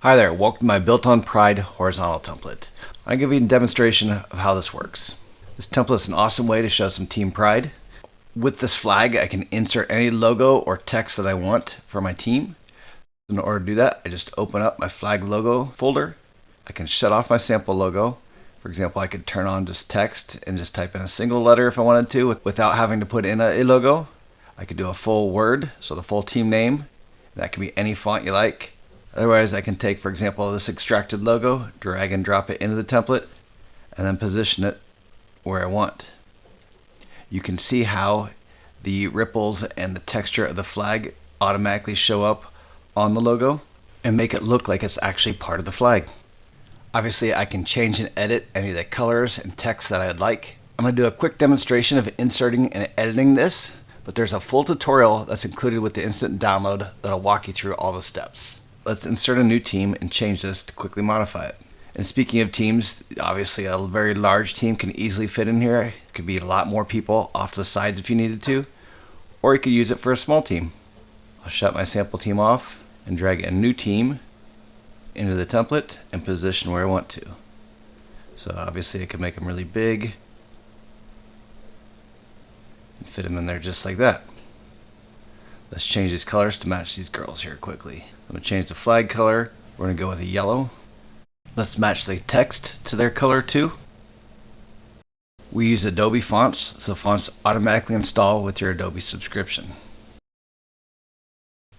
Hi there, welcome to my Built on Pride horizontal template. I'll give you a demonstration of how this works. This template is an awesome way to show some team pride. With this flag, I can insert any logo or text that I want for my team. In order to do that, I just open up my flag logo folder. I can shut off my sample logo. For example, I could turn on just text and just type in a single letter if I wanted to without having to put in a logo. I could do a full word, so the full team name. That can be any font you like. Otherwise, I can take, for example, this extracted logo, drag and drop it into the template, and then position it where I want. You can see how the ripples and the texture of the flag automatically show up on the logo and make it look like it's actually part of the flag. Obviously, I can change and edit any of the colors and text that I'd like. I'm going to do a quick demonstration of inserting and editing this, but there's a full tutorial that's included with the instant download that'll walk you through all the steps. Let's insert a new team and change this to quickly modify it. And speaking of teams, obviously a very large team can easily fit in here. It could be a lot more people off to the sides if you needed to, or you could use it for a small team. I'll shut my sample team off and drag a new team into the template and position where I want to. So obviously I can make them really big and fit them in there just like that. Let's change these colors to match these girls here quickly. I'm going to change the flag color. We're going to go with a yellow. Let's match the text to their color too. We use Adobe fonts, so fonts automatically install with your Adobe subscription.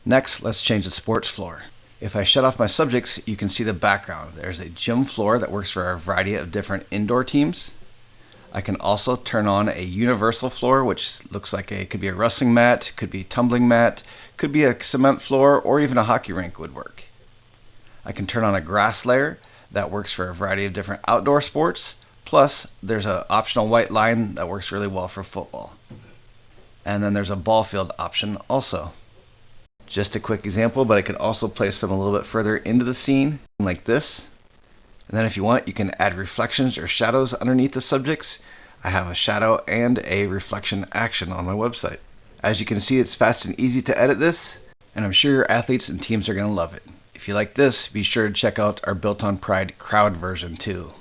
Next, let's change the sports floor. If I shut off my subjects, you can see the background. There's a gym floor that works for a variety of different indoor teams. I can also turn on a universal floor, which looks like it could be a wrestling mat, could be a tumbling mat, could be a cement floor, or even a hockey rink would work. I can turn on a grass layer that works for a variety of different outdoor sports. Plus, there's an optional white line that works really well for football. And then there's a ball field option also. Just a quick example, but I could also place them a little bit further into the scene like this. And then if you want, you can add reflections or shadows underneath the subjects. I have a shadow and a reflection action on my website. As you can see, it's fast and easy to edit this, and I'm sure your athletes and teams are going to love it. If you like this, be sure to check out our Built on Pride crowd version too.